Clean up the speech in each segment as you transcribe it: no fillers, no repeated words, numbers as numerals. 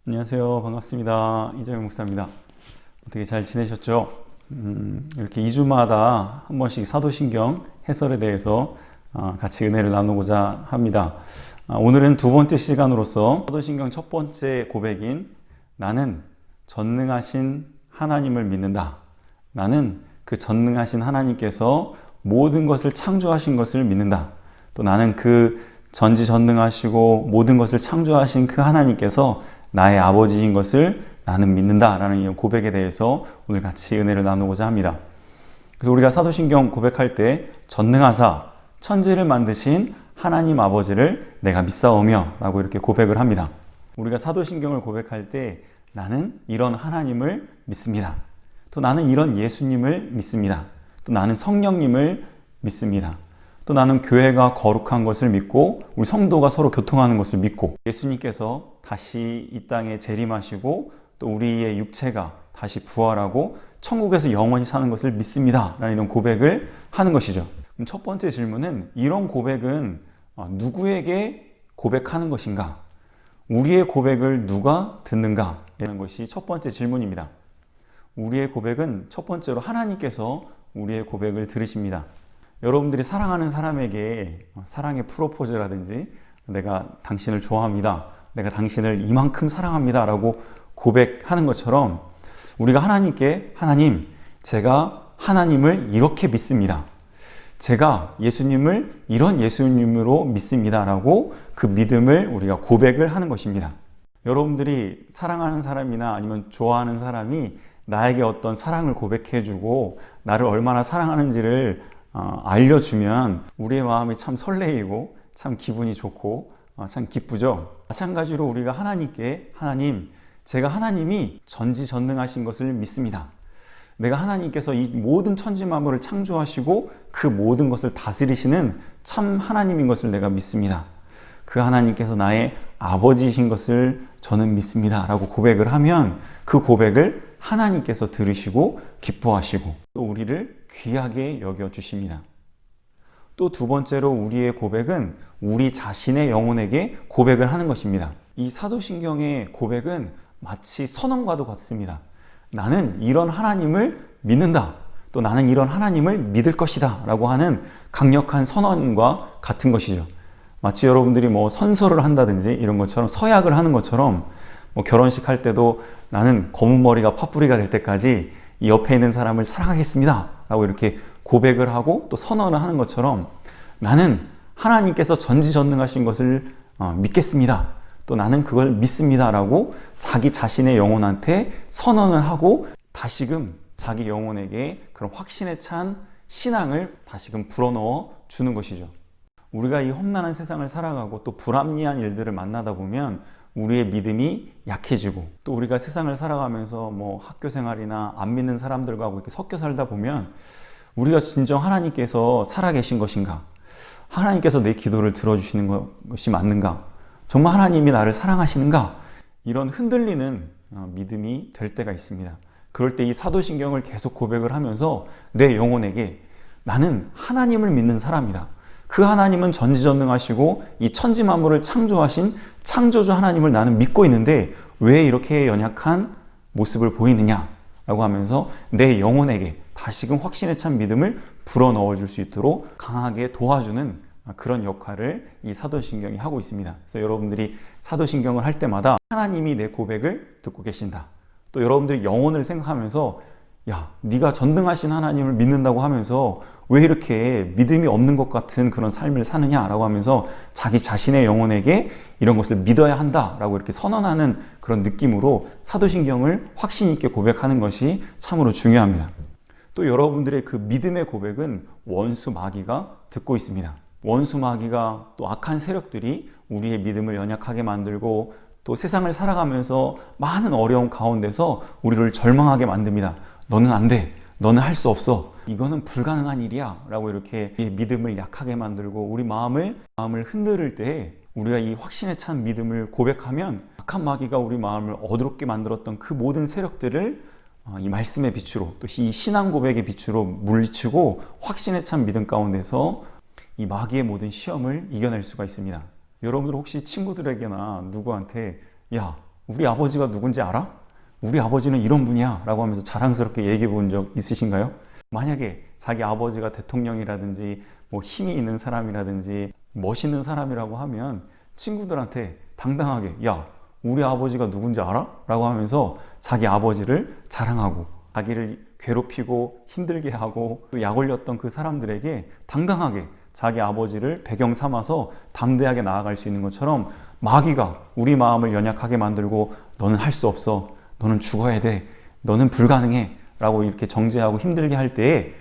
안녕하세요. 반갑습니다. 이정현 목사입니다. 어떻게 잘 지내셨죠? 이렇게 2주마다 한 번씩 사도신경 해설에 대해서 같이 은혜를 나누고자 합니다. 오늘은 두 번째 시간으로서 사도신경 첫 번째 고백인 나는 전능하신 하나님을 믿는다. 나는 그 전능하신 하나님께서 모든 것을 창조하신 것을 믿는다. 또 나는 그 전지전능하시고 모든 것을 창조하신 그 하나님께서 나의 아버지인 것을 나는 믿는다 라는 이 고백에 대해서 오늘 같이 은혜를 나누고자 합니다. 그래서 우리가 사도신경 고백할 때 전능하사 천지를 만드신 하나님 아버지를 내가 믿사오며 라고 이렇게 고백을 합니다. 우리가 사도신경을 고백할 때 나는 이런 하나님을 믿습니다. 또 나는 이런 예수님을 믿습니다. 또 나는 성령님을 믿습니다. 또 나는 교회가 거룩한 것을 믿고 우리 성도가 서로 교통하는 것을 믿고 예수님께서 다시 이 땅에 재림하시고 또 우리의 육체가 다시 부활하고 천국에서 영원히 사는 것을 믿습니다 라는 이런 고백을 하는 것이죠. 그럼 첫 번째 질문은 이런 고백은 누구에게 고백하는 것인가? 우리의 고백을 누가 듣는가? 이런 것이 첫 번째 질문입니다. 우리의 고백은 첫 번째로 하나님께서 우리의 고백을 들으십니다. 여러분들이 사랑하는 사람에게 사랑의 프로포즈라든지 내가 당신을 좋아합니다. 내가 당신을 이만큼 사랑합니다. 라고 고백하는 것처럼 우리가 하나님께 하나님, 제가 하나님을 이렇게 믿습니다. 제가 예수님을 이런 예수님으로 믿습니다. 라고 그 믿음을 우리가 고백을 하는 것입니다. 여러분들이 사랑하는 사람이나 아니면 좋아하는 사람이 나에게 어떤 사랑을 고백해주고 나를 얼마나 사랑하는지를 알려주면 우리의 마음이 참 설레이고 참 기분이 좋고 참 기쁘죠. 마찬가지로 우리가 하나님께 하나님, 제가 하나님이 전지전능하신 것을 믿습니다. 내가 하나님께서 이 모든 천지만물을 창조하시고 그 모든 것을 다스리시는 참 하나님인 것을 내가 믿습니다. 그 하나님께서 나의 아버지이신 것을 저는 믿습니다 라고 고백을 하면 그 고백을 하나님께서 들으시고 기뻐하시고 또 우리를 귀하게 여겨주십니다. 또 두 번째로 우리의 고백은 우리 자신의 영혼에게 고백을 하는 것입니다. 이 사도신경의 고백은 마치 선언과도 같습니다. 나는 이런 하나님을 믿는다. 또 나는 이런 하나님을 믿을 것이다 라고 하는 강력한 선언과 같은 것이죠. 마치 여러분들이 선서를 한다든지 이런 것처럼 서약을 하는 것처럼 결혼식 할 때도 나는 검은 머리가 팥뿌리가 될 때까지 이 옆에 있는 사람을 사랑하겠습니다 라고 이렇게 고백을 하고 또 선언을 하는 것처럼 나는 하나님께서 전지전능하신 것을 믿겠습니다. 또 나는 그걸 믿습니다 라고 자기 자신의 영혼한테 선언을 하고 다시금 자기 영혼에게 그런 확신에 찬 신앙을 다시금 불어넣어 주는 것이죠. 우리가 이 험난한 세상을 살아가고 또 불합리한 일들을 만나다 보면 우리의 믿음이 약해지고 또 우리가 세상을 살아가면서 학교 생활이나 안 믿는 사람들과 이렇게 섞여 살다 보면 우리가 진정 하나님께서 살아계신 것인가? 하나님께서 내 기도를 들어주시는 것이 맞는가? 정말 하나님이 나를 사랑하시는가? 이런 흔들리는 믿음이 될 때가 있습니다. 그럴 때 이 사도신경을 계속 고백을 하면서 내 영혼에게 나는 하나님을 믿는 사람이다. 그 하나님은 전지전능하시고 이 천지만물을 창조하신 창조주 하나님을 나는 믿고 있는데 왜 이렇게 연약한 모습을 보이느냐 라고 하면서 내 영혼에게 다시금 확신에 찬 믿음을 불어넣어 줄 수 있도록 강하게 도와주는 그런 역할을 이 사도신경이 하고 있습니다. 그래서 여러분들이 사도신경을 할 때마다 하나님이 내 고백을 듣고 계신다. 또 여러분들이 영혼을 생각하면서 야, 네가 전능하신 하나님을 믿는다고 하면서 왜 이렇게 믿음이 없는 것 같은 그런 삶을 사느냐라고 하면서 자기 자신의 영혼에게 이런 것을 믿어야 한다라고 이렇게 선언하는 그런 느낌으로 사도신경을 확신 있게 고백하는 것이 참으로 중요합니다. 또 여러분들의 그 믿음의 고백은 원수 마귀가 듣고 있습니다. 원수 마귀가 또 악한 세력들이 우리의 믿음을 연약하게 만들고 또 세상을 살아가면서 많은 어려움 가운데서 우리를 절망하게 만듭니다. 너는 안 돼. 너는 할 수 없어. 이거는 불가능한 일이야. 라고 이렇게 믿음을 약하게 만들고 우리 마음을 흔들 때 우리가 이 확신에 찬 믿음을 고백하면 악한 마귀가 우리 마음을 어둡게 만들었던 그 모든 세력들을 이 말씀의 빛으로 또 이 신앙 고백의 빛으로 물리치고 확신에 찬 믿음 가운데서 이 마귀의 모든 시험을 이겨낼 수가 있습니다. 여러분들 혹시 친구들에게나 누구한테 야, 우리 아버지가 누군지 알아? 우리 아버지는 이런 분이야 라고 하면서 자랑스럽게 얘기해 본 적 있으신가요? 만약에 자기 아버지가 대통령이라든지 뭐 힘이 있는 사람이라든지 멋있는 사람이라고 하면 친구들한테 당당하게 야, 우리 아버지가 누군지 알아? 라고 하면서 자기 아버지를 자랑하고 자기를 괴롭히고 힘들게 하고 약 올렸던 그 사람들에게 당당하게 자기 아버지를 배경 삼아서 담대하게 나아갈 수 있는 것처럼 마귀가 우리 마음을 연약하게 만들고 너는 할 수 없어, 너는 죽어야 돼, 너는 불가능해 라고 이렇게 정죄하고 힘들게 할 때에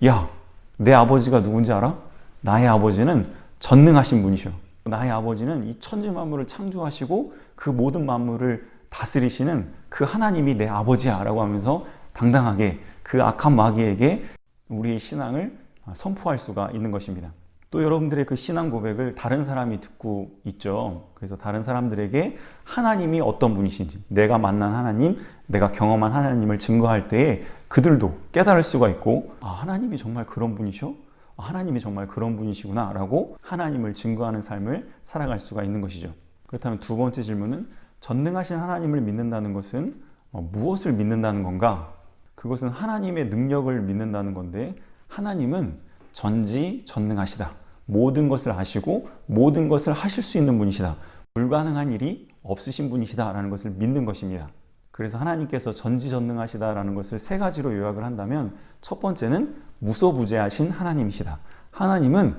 야, 내 아버지가 누군지 알아? 나의 아버지는 전능하신 분이셔. 나의 아버지는 이 천지 만물을 창조하시고 그 모든 만물을 다스리시는 그 하나님이 내 아버지야 라고 하면서 당당하게 그 악한 마귀에게 우리의 신앙을 선포할 수가 있는 것입니다. 또 여러분들의 그 신앙 고백을 다른 사람이 듣고 있죠. 그래서 다른 사람들에게 하나님이 어떤 분이신지, 내가 만난 하나님, 내가 경험한 하나님을 증거할 때에 그들도 깨달을 수가 있고, 아, 하나님이 정말 그런 분이셔? 아, 하나님이 정말 그런 분이시구나 라고 하나님을 증거하는 삶을 살아갈 수가 있는 것이죠. 그렇다면 두 번째 질문은 전능하신 하나님을 믿는다는 것은 무엇을 믿는다는 건가? 그것은 하나님의 능력을 믿는다는 건데, 하나님은 전지전능하시다. 모든 것을 아시고 모든 것을 하실 수 있는 분이시다. 불가능한 일이 없으신 분이시다 라는 것을 믿는 것입니다. 그래서 하나님께서 전지전능하시다라는 것을 세 가지로 요약을 한다면, 첫 번째는 무소부재하신 하나님이시다. 하나님은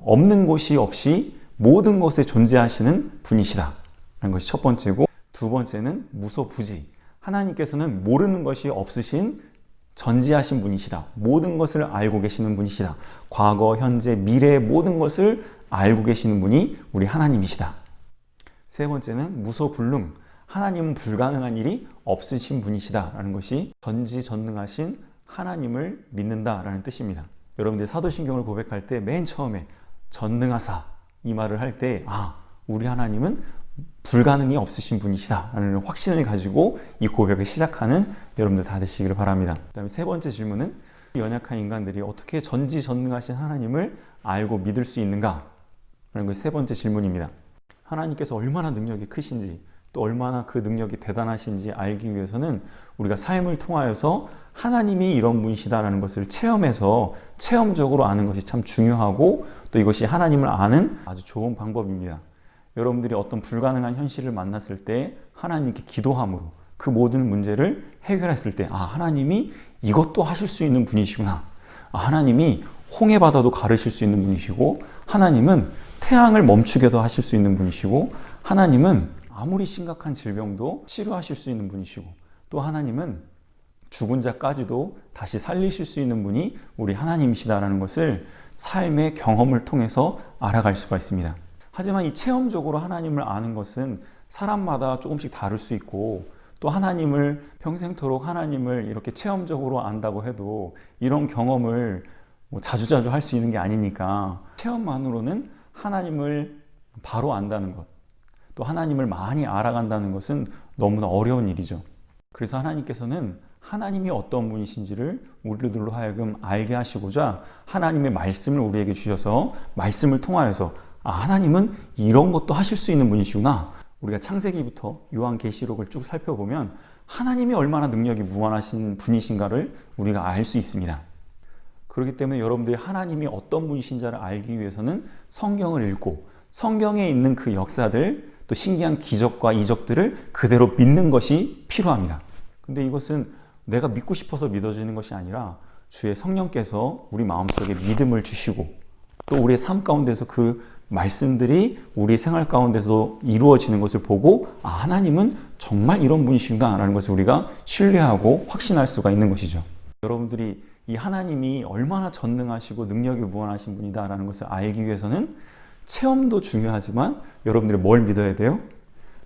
없는 곳이 없이 모든 것에 존재하시는 분이시다 라는 것이 첫 번째고, 두 번째는 무소부지. 하나님께서는 모르는 것이 없으신 전지하신 분이시다. 모든 것을 알고 계시는 분이시다. 과거, 현재, 미래의 모든 것을 알고 계시는 분이 우리 하나님이시다. 세 번째는 무소불능. 하나님은 불가능한 일이 없으신 분이시다 라는 것이 전지전능하신 하나님을 믿는다라는 뜻입니다. 여러분들 사도신경을 고백할 때 맨 처음에 전능하사 이 말을 할 때 우리 하나님은 불가능이 없으신 분이시다 라는 확신을 가지고 이 고백을 시작하는 여러분들 다 되시기를 바랍니다. 그 다음에 세 번째 질문은 연약한 인간들이 어떻게 전지전능하신 하나님을 알고 믿을 수 있는가 라는 것이 세 번째 질문입니다. 하나님께서 얼마나 능력이 크신지, 또 얼마나 그 능력이 대단하신지 알기 위해서는 우리가 삶을 통하여서 하나님이 이런 분이시다라는 것을 체험해서 체험적으로 아는 것이 참 중요하고, 또 이것이 하나님을 아는 아주 좋은 방법입니다. 여러분들이 어떤 불가능한 현실을 만났을 때 하나님께 기도함으로 그 모든 문제를 해결했을 때 하나님이 이것도 하실 수 있는 분이시구나. 하나님이 홍해 바다도 가르실 수 있는 분이시고, 하나님은 태양을 멈추게도 하실 수 있는 분이시고, 하나님은 아무리 심각한 질병도 치료하실 수 있는 분이시고, 또 하나님은 죽은 자까지도 다시 살리실 수 있는 분이 우리 하나님이시다라는 것을 삶의 경험을 통해서 알아갈 수가 있습니다. 하지만 이 체험적으로 하나님을 아는 것은 사람마다 조금씩 다를 수 있고, 또 하나님을 평생토록 하나님을 이렇게 체험적으로 안다고 해도 이런 경험을 자주자주 할 수 있는 게 아니니까 체험만으로는 하나님을 바로 안다는 것, 또 하나님을 많이 알아간다는 것은 너무나 어려운 일이죠. 그래서 하나님께서는 하나님이 어떤 분이신지를 우리들로 하여금 알게 하시고자 하나님의 말씀을 우리에게 주셔서 말씀을 통하여서 하나님은 이런 것도 하실 수 있는 분이시구나. 우리가 창세기부터 요한계시록을 쭉 살펴보면 하나님이 얼마나 능력이 무한하신 분이신가를 우리가 알 수 있습니다. 그렇기 때문에 여러분들이 하나님이 어떤 분이신지를 알기 위해서는 성경을 읽고 성경에 있는 그 역사들, 또 신기한 기적과 이적들을 그대로 믿는 것이 필요합니다. 근데 이것은 내가 믿고 싶어서 믿어지는 것이 아니라 주의 성령께서 우리 마음속에 믿음을 주시고, 또 우리의 삶 가운데서 그 말씀들이 우리 생활 가운데서도 이루어지는 것을 보고 하나님은 정말 이런 분이신가 라는 것을 우리가 신뢰하고 확신할 수가 있는 것이죠. 여러분들이 이 하나님이 얼마나 전능하시고 능력이 무한하신 분이다 라는 것을 알기 위해서는 체험도 중요하지만 여러분들이 뭘 믿어야 돼요?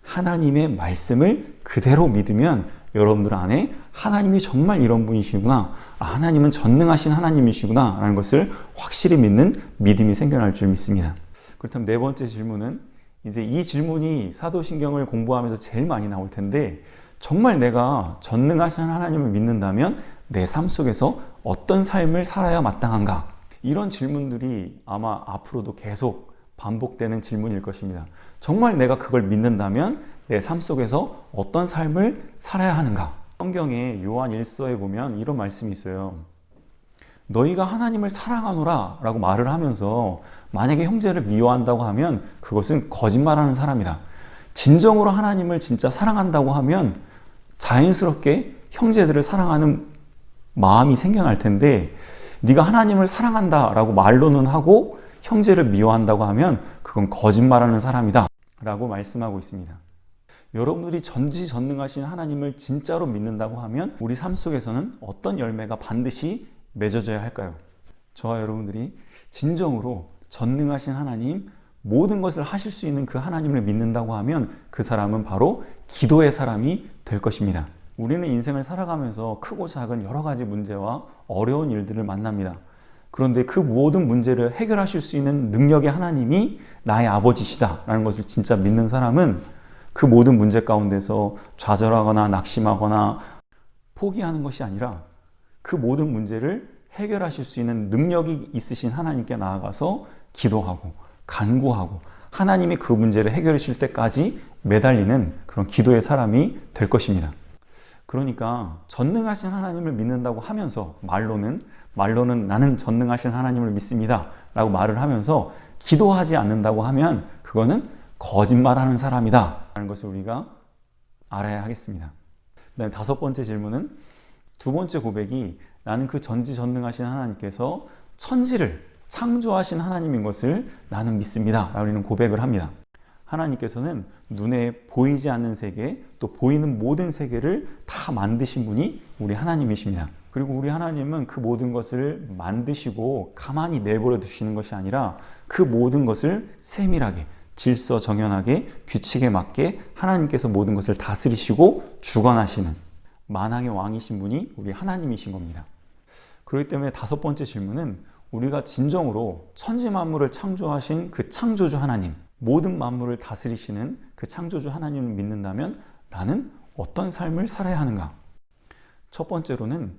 하나님의 말씀을 그대로 믿으면 여러분들 안에 하나님이 정말 이런 분이시구나, 하나님은 전능하신 하나님이시구나 라는 것을 확실히 믿는 믿음이 생겨날 줄 믿습니다. 그렇다면 네 번째 질문은, 이제 이 질문이 사도신경을 공부하면서 제일 많이 나올 텐데, 정말 내가 전능하신 하나님을 믿는다면 내 삶 속에서 어떤 삶을 살아야 마땅한가? 이런 질문들이 아마 앞으로도 계속 반복되는 질문일 것입니다. 정말 내가 그걸 믿는다면 내 삶 속에서 어떤 삶을 살아야 하는가? 성경에 요한 1서에 보면 이런 말씀이 있어요. 너희가 하나님을 사랑하노라 라고 말을 하면서 만약에 형제를 미워한다고 하면 그것은 거짓말하는 사람이다. 진정으로 하나님을 진짜 사랑한다고 하면 자연스럽게 형제들을 사랑하는 마음이 생겨날 텐데, 네가 하나님을 사랑한다 라고 말로는 하고 형제를 미워한다고 하면 그건 거짓말하는 사람이다 라고 말씀하고 있습니다. 여러분들이 전지전능하신 하나님을 진짜로 믿는다고 하면 우리 삶 속에서는 어떤 열매가 반드시 맺어져야 할까요? 저와 여러분들이 진정으로 전능하신 하나님, 모든 것을 하실 수 있는 그 하나님을 믿는다고 하면 그 사람은 바로 기도의 사람이 될 것입니다. 우리는 인생을 살아가면서 크고 작은 여러 가지 문제와 어려운 일들을 만납니다. 그런데 그 모든 문제를 해결하실 수 있는 능력의 하나님이 나의 아버지시다라는 것을 진짜 믿는 사람은 그 모든 문제 가운데서 좌절하거나 낙심하거나 포기하는 것이 아니라 그 모든 문제를 해결하실 수 있는 능력이 있으신 하나님께 나아가서 기도하고 간구하고 하나님이 그 문제를 해결해 주실 때까지 매달리는 그런 기도의 사람이 될 것입니다. 그러니까 전능하신 하나님을 믿는다고 하면서 말로는 나는 전능하신 하나님을 믿습니다 라고 말을 하면서 기도하지 않는다고 하면 그거는 거짓말하는 사람이다 라는 것을 우리가 알아야 하겠습니다. 그다음에 5번째 질문은, 두 번째 고백이 나는 그 전지전능하신 하나님께서 천지를 창조하신 하나님인 것을 나는 믿습니다 라는 고백을 합니다. 하나님께서는 눈에 보이지 않는 세계, 또 보이는 모든 세계를 다 만드신 분이 우리 하나님이십니다. 그리고 우리 하나님은 그 모든 것을 만드시고 가만히 내버려 두시는 것이 아니라 그 모든 것을 세밀하게 질서정연하게 규칙에 맞게 하나님께서 모든 것을 다스리시고 주관하시는 만왕의 왕이신 분이 우리 하나님이신 겁니다. 그렇기 때문에 5번째 질문은, 우리가 진정으로 천지 만물을 창조하신 그 창조주 하나님, 모든 만물을 다스리시는 그 창조주 하나님을 믿는다면 나는 어떤 삶을 살아야 하는가? 첫 번째로는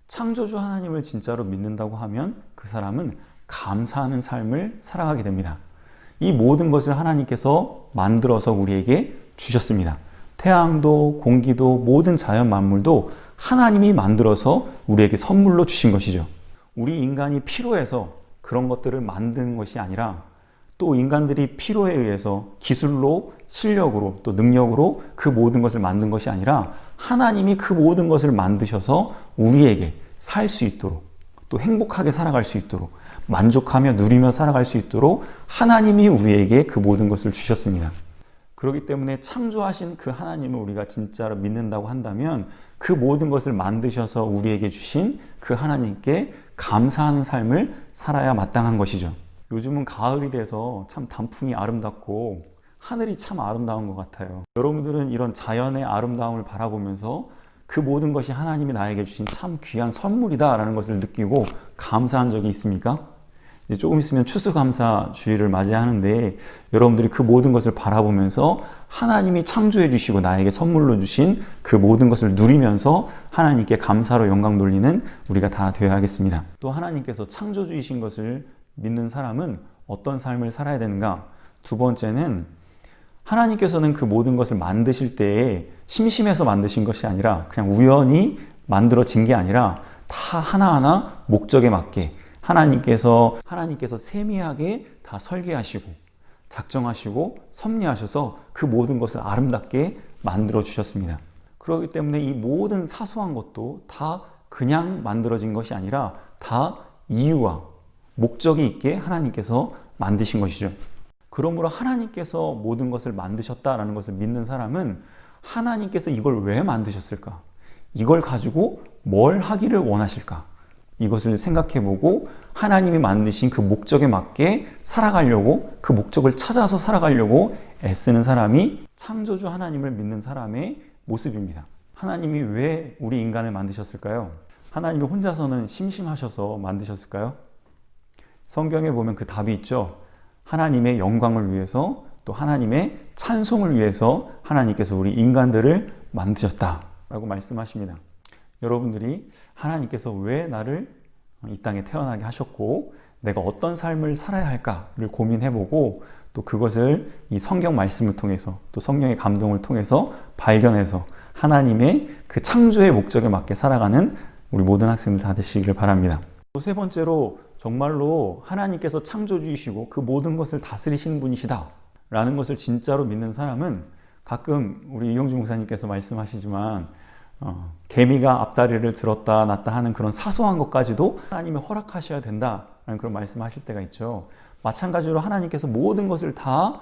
창조주 하나님을 진짜로 믿는다고 하면 그 사람은 감사하는 삶을 살아가게 됩니다. 이 모든 것을 하나님께서 만들어서 우리에게 주셨습니다. 태양도 공기도 모든 자연 만물도 하나님이 만들어서 우리에게 선물로 주신 것이죠. 우리 인간이 필요해서 그런 것들을 만드는 것이 아니라, 또 인간들이 필요에 의해서 기술로, 실력으로, 또 능력으로 그 모든 것을 만든 것이 아니라 하나님이 그 모든 것을 만드셔서 우리에게 살 수 있도록, 또 행복하게 살아갈 수 있도록, 만족하며 누리며 살아갈 수 있도록 하나님이 우리에게 그 모든 것을 주셨습니다. 그렇기 때문에 창조하신 그 하나님을 우리가 진짜로 믿는다고 한다면 그 모든 것을 만드셔서 우리에게 주신 그 하나님께 감사하는 삶을 살아야 마땅한 것이죠. 요즘은 가을이 돼서 참 단풍이 아름답고 하늘이 참 아름다운 것 같아요. 여러분들은 이런 자연의 아름다움을 바라보면서 그 모든 것이 하나님이 나에게 주신 참 귀한 선물이다 라는 것을 느끼고 감사한 적이 있습니까? 이제 조금 있으면 추수감사주의를 맞이하는데, 여러분들이 그 모든 것을 바라보면서 하나님이 창조해 주시고 나에게 선물로 주신 그 모든 것을 누리면서 하나님께 감사로 영광 돌리는 우리가 다 되어야 하겠습니다. 또 하나님께서 창조주이신 것을 믿는 사람은 어떤 삶을 살아야 되는가? 두 번째는, 하나님께서는 그 모든 것을 만드실 때에 심심해서 만드신 것이 아니라 그냥 우연히 만들어진 게 아니라 다 하나하나 목적에 맞게 하나님께서 세미하게 다 설계하시고 작정하시고 섭리하셔서 그 모든 것을 아름답게 만들어 주셨습니다. 그렇기 때문에 이 모든 사소한 것도 다 그냥 만들어진 것이 아니라 다 이유와 목적이 있게 하나님께서 만드신 것이죠. 그러므로 하나님께서 모든 것을 만드셨다라는 것을 믿는 사람은 하나님께서 이걸 왜 만드셨을까? 이걸 가지고 뭘 하기를 원하실까? 이것을 생각해보고 하나님이 만드신 그 목적에 맞게 살아가려고, 그 목적을 찾아서 살아가려고 애쓰는 사람이 창조주 하나님을 믿는 사람의 모습입니다. 하나님이 왜 우리 인간을 만드셨을까요? 하나님이 혼자서는 심심하셔서 만드셨을까요? 성경에 보면 그 답이 있죠. 하나님의 영광을 위해서, 또 하나님의 찬송을 위해서 하나님께서 우리 인간들을 만드셨다라고 말씀하십니다. 여러분들이 하나님께서 왜 나를 이 땅에 태어나게 하셨고 내가 어떤 삶을 살아야 할까를 고민해보고, 또 그것을 이 성경 말씀을 통해서 또 성령의 감동을 통해서 발견해서 하나님의 그 창조의 목적에 맞게 살아가는 우리 모든 학생들 다 되시기를 바랍니다. 또 세 번째로 정말로 하나님께서 창조주이시고 그 모든 것을 다스리시는 분이시다 라는 것을 진짜로 믿는 사람은 가끔 우리 이용주 목사님께서 말씀하시지만 개미가 앞다리를 들었다 놨다 하는 그런 사소한 것까지도 하나님이 허락하셔야 된다라는 그런 말씀하실 때가 있죠. 마찬가지로 하나님께서 모든 것을 다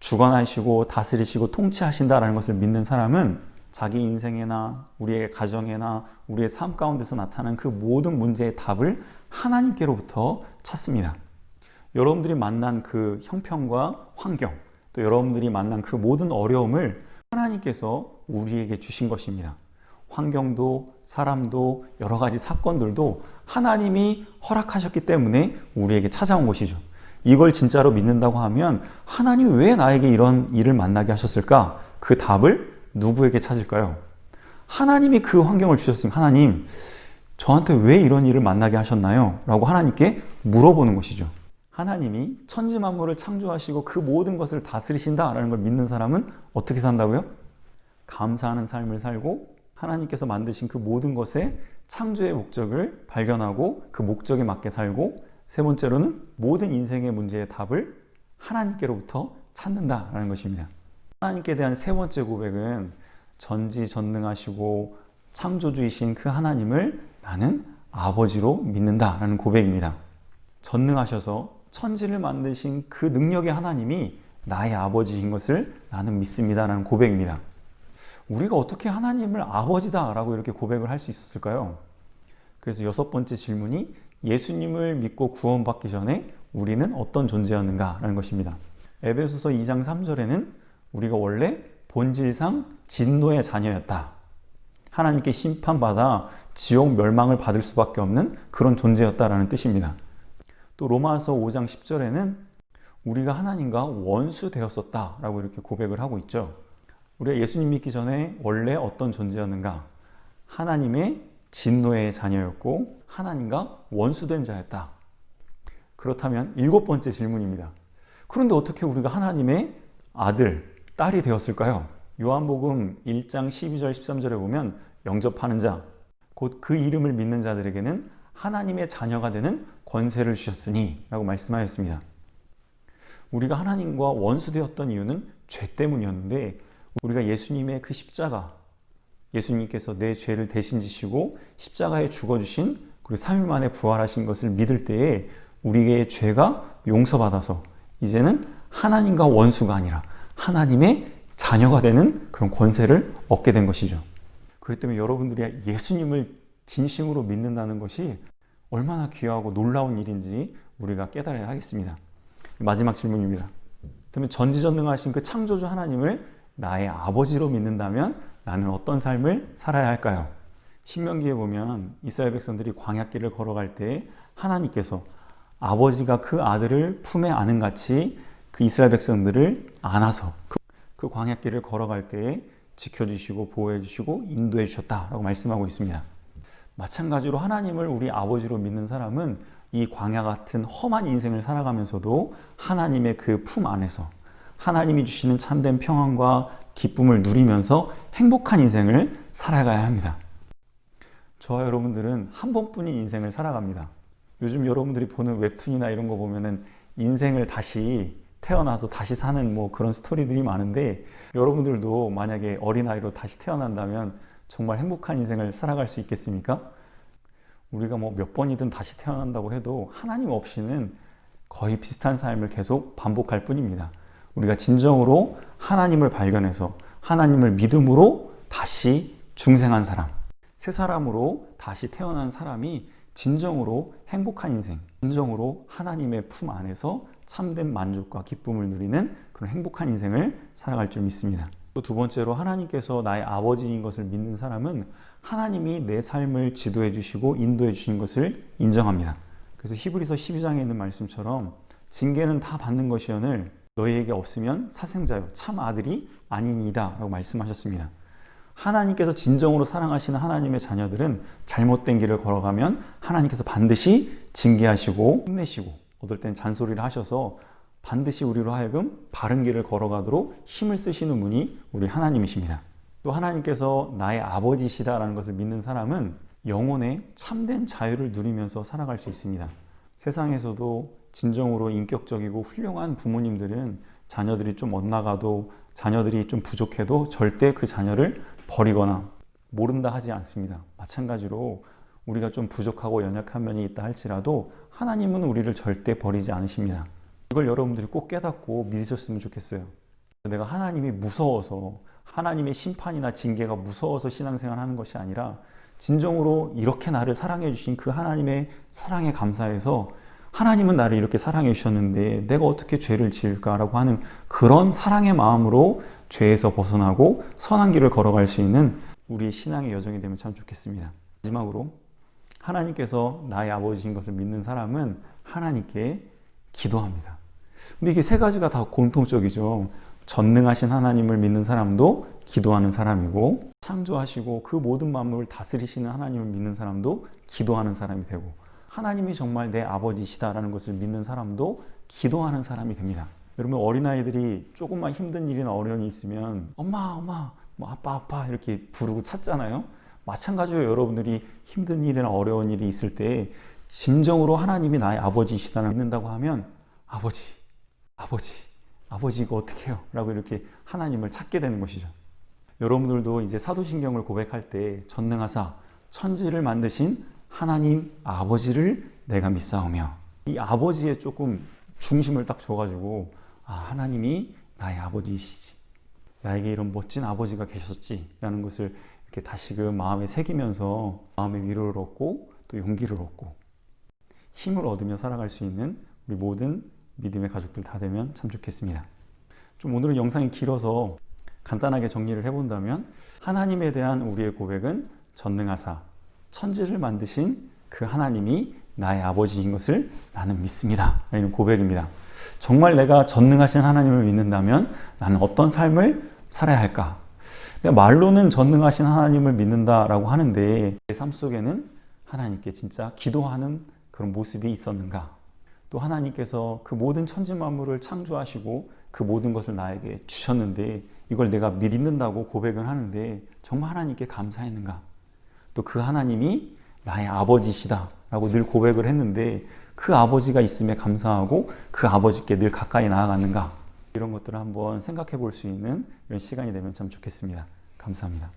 주관하시고 다스리시고 통치하신다라는 것을 믿는 사람은 자기 인생에나 우리의 가정에나 우리의 삶 가운데서 나타나는 그 모든 문제의 답을 하나님께로부터 찾습니다. 여러분들이 만난 그 형편과 환경, 또 여러분들이 만난 그 모든 어려움을 하나님께서 우리에게 주신 것입니다. 환경도 사람도 여러 가지 사건들도 하나님이 허락하셨기 때문에 우리에게 찾아온 것이죠. 이걸 진짜로 믿는다고 하면 하나님이 왜 나에게 이런 일을 만나게 하셨을까? 그 답을 누구에게 찾을까요? 하나님이 그 환경을 주셨으면 하나님, 저한테 왜 이런 일을 만나게 하셨나요? 라고 하나님께 물어보는 것이죠. 하나님이 천지 만물을 창조하시고 그 모든 것을 다스리신다라는 걸 믿는 사람은 어떻게 산다고요? 감사하는 삶을 살고 하나님께서 만드신 그 모든 것의 창조의 목적을 발견하고 그 목적에 맞게 살고 세 번째로는 모든 인생의 문제의 답을 하나님께로부터 찾는다라는 것입니다. 하나님께 대한 세 번째 고백은 전지전능하시고 창조주이신 그 하나님을 나는 아버지로 믿는다라는 고백입니다. 전능하셔서 천지를 만드신 그 능력의 하나님이 나의 아버지인 것을 나는 믿습니다라는 고백입니다. 우리가 어떻게 하나님을 아버지다라고 이렇게 고백을 할 수 있었을까요? 그래서 여섯 번째 질문이 예수님을 믿고 구원받기 전에 우리는 어떤 존재였는가라는 것입니다. 에베소서 2장 3절에는 우리가 원래 본질상 진노의 자녀였다. 하나님께 심판받아 지옥 멸망을 받을 수밖에 없는 그런 존재였다라는 뜻입니다. 또 로마서 5장 10절에는 우리가 하나님과 원수 되었었다라고 이렇게 고백을 하고 있죠. 우리가 예수님 믿기 전에 원래 어떤 존재였는가? 하나님의 진노의 자녀였고 하나님과 원수된 자였다. 그렇다면 일곱 번째 질문입니다. 그런데 어떻게 우리가 하나님의 아들, 딸이 되었을까요? 요한복음 1장 12절 13절에 보면 영접하는 자, 곧 그 이름을 믿는 자들에게는 하나님의 자녀가 되는 권세를 주셨으니 라고 말씀하였습니다. 우리가 하나님과 원수되었던 이유는 죄 때문이었는데 우리가 예수님의 그 십자가, 예수님께서 내 죄를 대신 지시고 십자가에 죽어주신 그리고 3일 만에 부활하신 것을 믿을 때에 우리의 죄가 용서받아서 이제는 하나님과 원수가 아니라 하나님의 자녀가 되는 그런 권세를 얻게 된 것이죠. 그렇기 때문에 여러분들이 예수님을 진심으로 믿는다는 것이 얼마나 귀하고 놀라운 일인지 우리가 깨달아야 하겠습니다. 마지막 질문입니다. 그러면 전지전능하신 그 창조주 하나님을 나의 아버지로 믿는다면 나는 어떤 삶을 살아야 할까요? 신명기에 보면 이스라엘 백성들이 광야길을 걸어갈 때 하나님께서 아버지가 그 아들을 품에 안은 같이 그 이스라엘 백성들을 안아서 그 광야길을 걸어갈 때에 지켜주시고 보호해주시고 인도해 주셨다라고 말씀하고 있습니다. 마찬가지로 하나님을 우리 아버지로 믿는 사람은 이 광야 같은 험한 인생을 살아가면서도 하나님의 그 품 안에서 하나님이 주시는 참된 평안과 기쁨을 누리면서 행복한 인생을 살아가야 합니다. 저와 여러분들은 한 번뿐인 인생을 살아갑니다. 요즘 여러분들이 보는 웹툰이나 이런 거 보면은 인생을 다시 태어나서 다시 사는 뭐 그런 스토리들이 많은데 여러분들도 만약에 어린아이로 다시 태어난다면 정말 행복한 인생을 살아갈 수 있겠습니까? 우리가 뭐 몇 번이든 다시 태어난다고 해도 하나님 없이는 거의 비슷한 삶을 계속 반복할 뿐입니다. 우리가 진정으로 하나님을 발견해서 하나님을 믿음으로 다시 중생한 사람, 새 사람으로 다시 태어난 사람이 진정으로 행복한 인생, 진정으로 하나님의 품 안에서 참된 만족과 기쁨을 누리는 그런 행복한 인생을 살아갈 줄 믿습니다. 또 두 번째로 하나님께서 나의 아버지인 것을 믿는 사람은 하나님이 내 삶을 지도해 주시고 인도해 주신 것을 인정합니다. 그래서 히브리서 12장에 있는 말씀처럼 징계는 다 받는 것이오늘 너희에게 없으면 사생자요 참 아들이 아니니이다 라고 말씀하셨습니다. 하나님께서 진정으로 사랑하시는 하나님의 자녀들은 잘못된 길을 걸어가면 하나님께서 반드시 징계하시고 혼내시고 어떨 땐 잔소리를 하셔서 반드시 우리로 하여금 바른 길을 걸어가도록 힘을 쓰시는 분이 우리 하나님이십니다. 또 하나님께서 나의 아버지시다라는 것을 믿는 사람은 영혼의 참된 자유를 누리면서 살아갈 수 있습니다. 세상에서도 진정으로 인격적이고 훌륭한 부모님들은 자녀들이 좀 엇나가도 자녀들이 좀 부족해도 절대 그 자녀를 버리거나 모른다 하지 않습니다. 마찬가지로 우리가 좀 부족하고 연약한 면이 있다 할지라도 하나님은 우리를 절대 버리지 않으십니다. 이걸 여러분들이 꼭 깨닫고 믿으셨으면 좋겠어요. 내가 하나님이 무서워서, 하나님의 심판이나 징계가 무서워서 신앙생활 하는 것이 아니라 진정으로 이렇게 나를 사랑해 주신 그 하나님의 사랑에 감사해서 하나님은 나를 이렇게 사랑해 주셨는데 내가 어떻게 죄를 지을까라고 하는 그런 사랑의 마음으로 죄에서 벗어나고 선한 길을 걸어갈 수 있는 우리의 신앙의 여정이 되면 참 좋겠습니다. 마지막으로 하나님께서 나의 아버지인 것을 믿는 사람은 하나님께 기도합니다. 근데 이게 세 가지가 다 공통적이죠. 전능하신 하나님을 믿는 사람도 기도하는 사람이고, 창조하시고 그 모든 만물을 다스리시는 하나님을 믿는 사람도 기도하는 사람이 되고, 하나님이 정말 내 아버지시다라는 것을 믿는 사람도 기도하는 사람이 됩니다. 여러분, 어린아이들이 조금만 힘든 일이나 어려움이 있으면 엄마, 엄마, 뭐 아빠, 아빠 이렇게 부르고 찾잖아요. 마찬가지로 여러분들이 힘든 일이나 어려운 일이 있을 때 진정으로 하나님이 나의 아버지시다를 믿는다고 하면 아버지, 아버지, 아버지 이거 어떻게 해요? 라고 이렇게 하나님을 찾게 되는 것이죠. 여러분들도 이제 사도신경을 고백할 때 전능하사 천지를 만드신 하나님 아버지를 내가 믿사오며, 이 아버지에 조금 중심을 딱 줘가지고 하나님이 나의 아버지이시지, 나에게 이런 멋진 아버지가 계셨지 라는 것을 이렇게 다시금 마음에 새기면서 마음의 위로를 얻고 또 용기를 얻고 힘을 얻으며 살아갈 수 있는 우리 모든 믿음의 가족들 다 되면 참 좋겠습니다. 좀 오늘은 영상이 길어서 간단하게 정리를 해본다면, 하나님에 대한 우리의 고백은 전능하사 천지를 만드신 그 하나님이 나의 아버지인 것을 나는 믿습니다 라는 고백입니다. 정말 내가 전능하신 하나님을 믿는다면 나는 어떤 삶을 살아야 할까? 내가 말로는 전능하신 하나님을 믿는다라고 하는데 내 삶 속에는 하나님께 진짜 기도하는 그런 모습이 있었는가? 또 하나님께서 그 모든 천지 만물을 창조하시고 그 모든 것을 나에게 주셨는데 이걸 내가 믿는다고 고백을 하는데 정말 하나님께 감사했는가? 또 그 하나님이 나의 아버지시다 라고 늘 고백을 했는데 그 아버지가 있음에 감사하고 그 아버지께 늘 가까이 나아가는가? 이런 것들을 한번 생각해 볼 수 있는 이런 시간이 되면 참 좋겠습니다. 감사합니다.